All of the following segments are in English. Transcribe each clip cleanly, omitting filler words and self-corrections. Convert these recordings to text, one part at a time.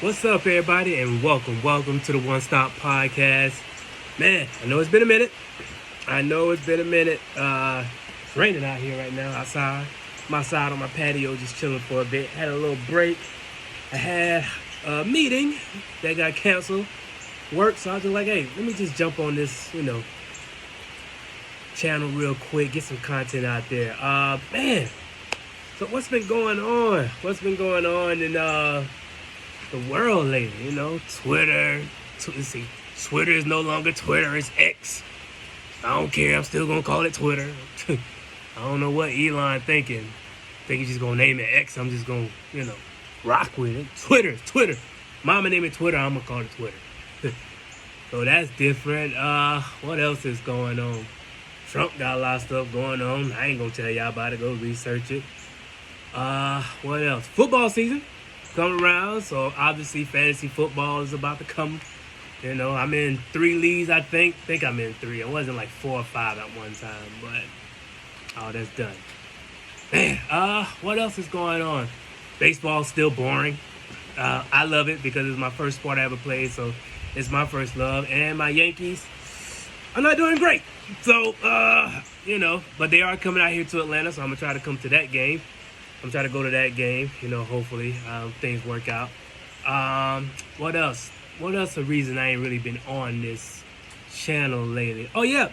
What's up, everybody, and welcome to the One Stop Podcast. Man, I know it's been a minute. It's raining out here right now outside. I'm outside on my patio just chilling for a bit. Had a little break. I had a meeting that got canceled. Work, so I was just like, hey, let me just jump on this, channel real quick, get some content out there. Man, so what's been going on? What's been going on in the world lately? Twitter. Let's see, Twitter is no longer Twitter, it's X. I don't care, I'm still gonna call it Twitter. I don't know what Elon thinking. Think he's just gonna name it X. I'm just gonna, rock with it. Twitter. Mama name it Twitter, I'm gonna call it Twitter. So that's different. What else is going on? Trump got a lot of stuff going on. I ain't gonna tell y'all about it. Go research it. What else? Football season coming around, so obviously fantasy football is about to come. I'm in 3 leagues, I think I'm in 3. It wasn't like 4 or 5 at one time, but that's done. Man, what else is going on? Baseball's still boring. I love it because it's my first sport I ever played, so it's my first love. And my Yankees, I'm not doing great. So, but they are coming out here to Atlanta, so I'm gonna try to come to that game. I'm trying to go to that game, hopefully things work out. What else? What else a reason I ain't really been on this channel lately? Oh, yeah.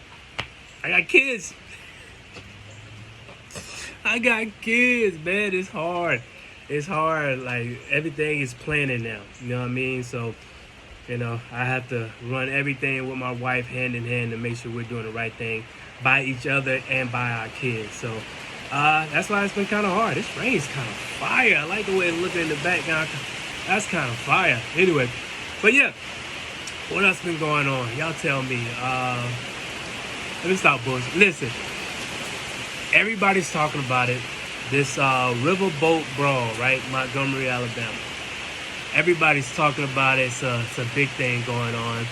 I got kids. Man. It's hard. Like, everything is planning now. You know what I mean? So, I have to run everything with my wife hand in hand to make sure we're doing the right thing by each other and by our kids. So, that's why it's been kind of hard. This rain's kind of fire. I like the way it's looking in the background. That's kind of fire. Anyway, but yeah, what else been going on? Y'all tell me. Let me stop bullshit. Listen, everybody's talking about it. This Riverboat Brawl, right? Montgomery, Alabama. Everybody's talking about it. It's a big thing going on.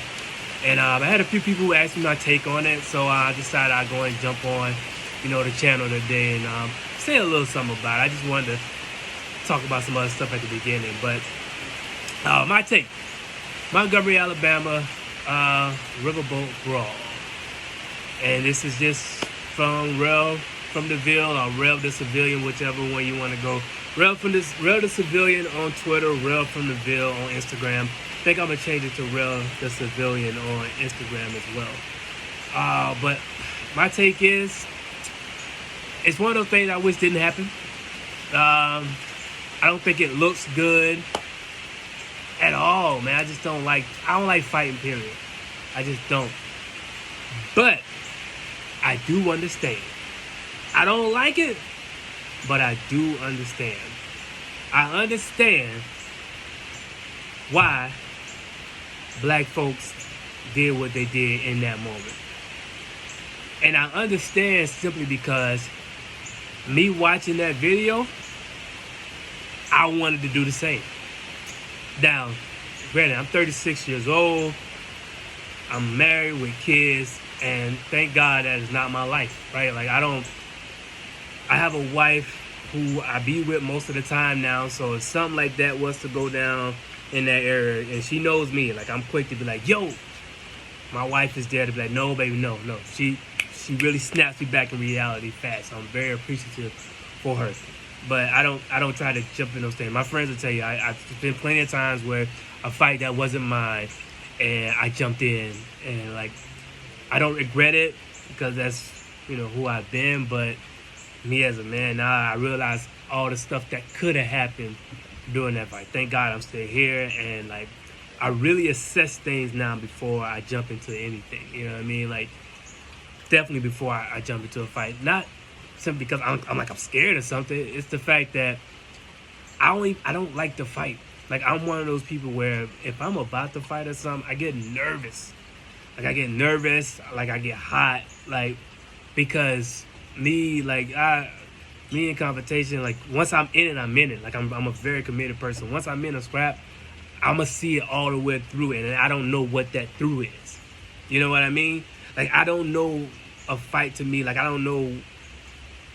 And I had a few people who asked me my take on it, so I decided I'd go and jump on the channel today and say a little something about it. I just wanted to talk about some other stuff at the beginning. But my take, Montgomery, Alabama, Riverboat Brawl. And this is just from the Ville or Rev the Civilian, whichever one you want to go. Rev the Civilian on Twitter, Rev from the Ville on Instagram. I think I'm going to change it to Rev the Civilian on Instagram as well. But my take is, it's one of those things I wish didn't happen. I don't think it looks good at all, man. I don't like fighting, period. I just don't. But I do understand. I don't like it, but I do understand. I understand why black folks did what they did in that moment. And I understand simply because me watching that video, I wanted to do the same. Now, granted, I'm 36 years old. I'm married with kids, and thank God that is not my life, right? Like, I have a wife who I be with most of the time now, so if something like that was to go down in that area, and she knows me, like, I'm quick to be like, yo, my wife is there to be like, no, baby, no. She really snaps me back in reality fast. So I'm very appreciative for her. But I don't try to jump in those things. My friends will tell you, I've been plenty of times where a fight that wasn't mine, and I jumped in, and like, I don't regret it because that's, who I've been. But me as a man now, I realize all the stuff that could have happened during that fight. Thank God I'm still here, and like, I really assess things now before I jump into anything. You know what I mean? Like, definitely before I jump into a fight. Not simply because I'm scared or something. It's the fact that I don't like to fight. Like, I'm one of those people where if I'm about to fight or something, I get nervous. Like, I get hot. Like, because me in confrontation, like, once I'm in it, I'm in it. Like, I'm a very committed person. Once I'm in a scrap, I'm going to see it all the way through it. And I don't know what that through is. You know what I mean? Like, I don't know a fight to me. Like, I don't know.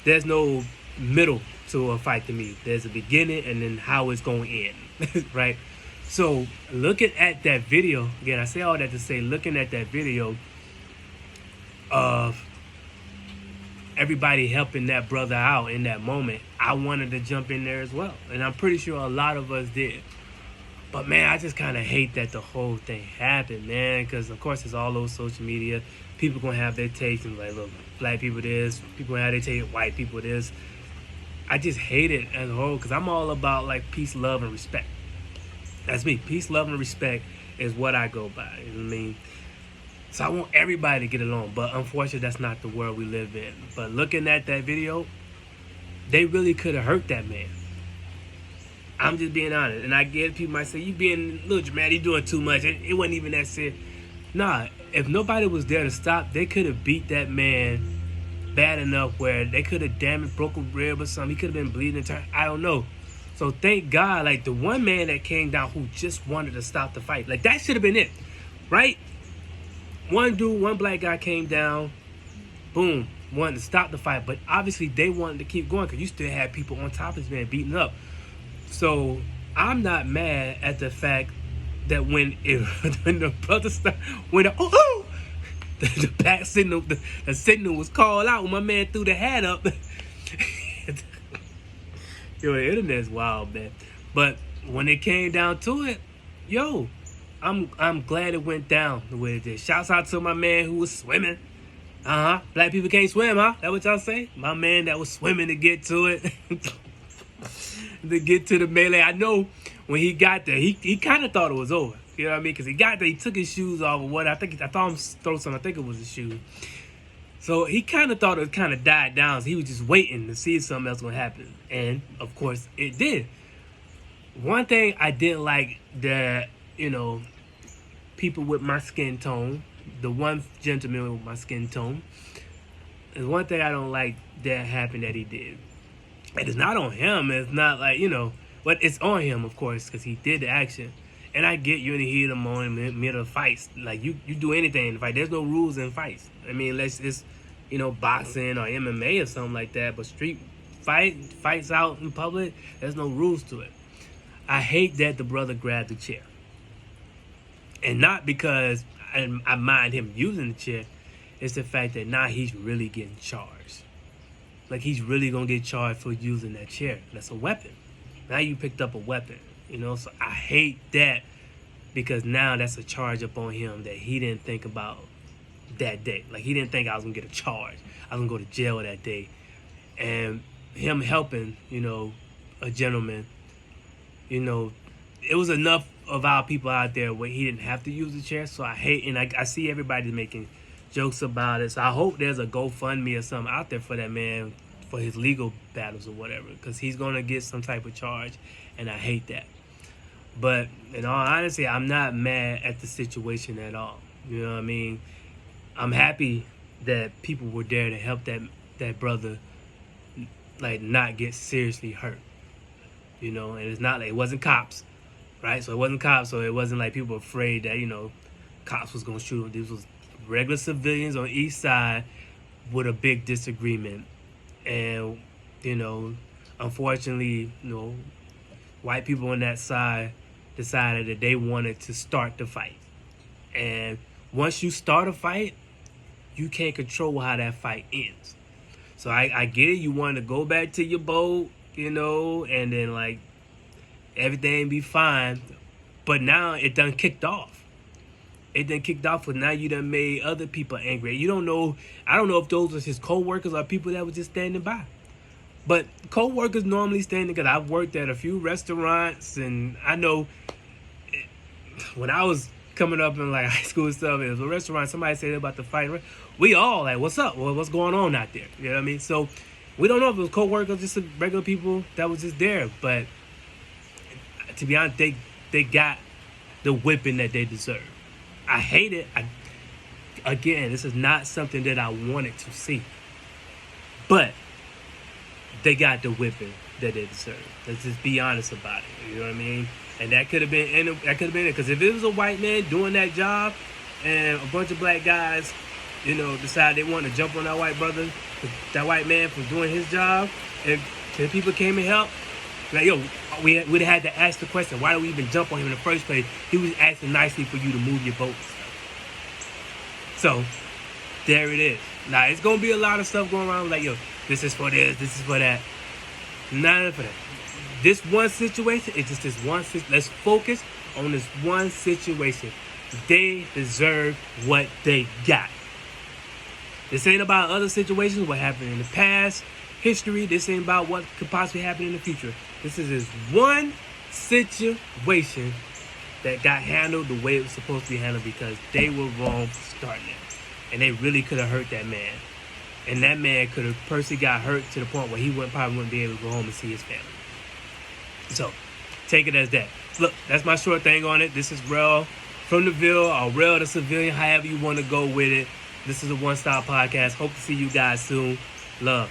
There's no middle to a fight to me. There's a beginning and then how it's going to end. Right? So looking at that video, again, I say all that to say, looking at that video of everybody helping that brother out in that moment, I wanted to jump in there as well. And I'm pretty sure a lot of us did. But man, I just kind of hate that the whole thing happened, man. Because of course it's all over social media. People gonna have their takes and like, look, black people this, people gonna have their take, white people this. I just hate it as a whole because I'm all about like peace, love, and respect. That's me. Peace, love, and respect is what I go by. You know what I mean? So I want everybody to get along, but unfortunately, that's not the world we live in. But looking at that video, they really could have hurt that man. I'm just being honest. And I get people might say, you being a little dramatic, you doing too much. It wasn't even that serious. Nah, if nobody was there to stop, they could have beat that man bad enough where they could have damaged, broke a rib or something. He could have been bleeding. I don't know. So thank God, like the one man that came down who just wanted to stop the fight. Like that should have been it, right? One dude, one black guy came down, boom, wanted to stop the fight. But obviously they wanted to keep going because you still had people on top of this man beating up. So I'm not mad at the fact that when the brother started, the back signal, the signal was called out when my man threw the hat up. Yo, the internet's wild, man. But when it came down to it, yo, I'm glad it went down the way it did. Shouts out to my man who was swimming. Black people can't swim, huh? That what y'all say? My man that was swimming to get to it. To get to the melee. I know when he got there, he kind of thought it was over. You know what I mean? Because he got there, he took his shoes off or what. I thought him throw something. I think it was his shoe. So he kind of thought it kind of died down. So he was just waiting to see if something else would happen. And, of course, it did. One thing I didn't like that, you know, people with my skin tone, the one gentleman with my skin tone, is one thing I don't like that happened that he did. And it's not on him. It's not like, you know, but it's on him, of course, because he did the action. And I get you in the heat of the moment, middle of fights. Like, you do anything in the fight. There's no rules in fights. I mean, unless it's, you know, boxing or MMA or something like that. But street fights out in public, there's no rules to it. I hate that the brother grabbed the chair. And not because I mind him using the chair. It's the fact that now he's really getting charged. Like, he's really going to get charged for using that chair. That's a weapon. Now you picked up a weapon, you know? So I hate that because now that's a charge up on him that he didn't think about that day. Like, he didn't think I was going to get a charge. I was going to go to jail that day. And him helping, you know, a gentleman, you know, it was enough of our people out there where he didn't have to use the chair. So I hate, and I see everybody making jokes about it. So I hope there's a GoFundMe or something out there for that man for his legal battles or whatever, because he's going to get some type of charge, and I hate that. But in all honesty, I'm not mad at the situation at all. You know what I mean? I'm happy that people were there to help that brother, like, not get seriously hurt. You know, and it's not like, it wasn't cops, right? So it wasn't cops, so it wasn't like people were afraid that, you know, cops was going to shoot him. These was regular civilians on each side with a big disagreement. And, you know, unfortunately, you know, white people on that side decided that they wanted to start the fight. And once you start a fight, you can't control how that fight ends. So I get it. You want to go back to your boat, you know, and then, like, everything be fine. But now it done kicked off. It done kicked off, but now you done made other people angry. You don't know. I don't know if those was his co-workers or people that were just standing by. But co-workers normally standing, because I've worked at a few restaurants, and I know when I was coming up in, like, high school and stuff, it was a restaurant, somebody said about the fight. We all like, what's up? Well, what's going on out there? You know what I mean? So we don't know if it was co-workers, just regular people that was just there. But to be honest, they got the whipping that they deserve. I hate it. Again, this is not something that I wanted to see. But they got the whipping that they deserve. Let's just be honest about it. You know what I mean? And that could have been it. Because if it was a white man doing that job and a bunch of black guys, you know, decide they want to jump on that white brother, that white man for doing his job, and 10 people came and helped, like, yo, we'd have had to ask the question, why do we even jump on him in the first place? He was asking nicely for you to move your boat. So, there it is. Now, it's going to be a lot of stuff going around like, yo, this is for this is for that. None of that. This one situation is just this one. Let's focus on this one situation. They deserve what they got. This ain't about other situations, what happened in the past, history. This ain't about what could possibly happen in the future. This is this one situation that got handled the way it was supposed to be handled because they were wrong for starting it. And they really could have hurt that man. And that man could have personally got hurt to the point where he probably wouldn't be able to go home and see his family. So, take it as that. Look, that's my short thing on it. This is Rail from the Ville, or Rail the Civilian, however you want to go with it. This is a One Stop Podcast. Hope to see you guys soon. Love.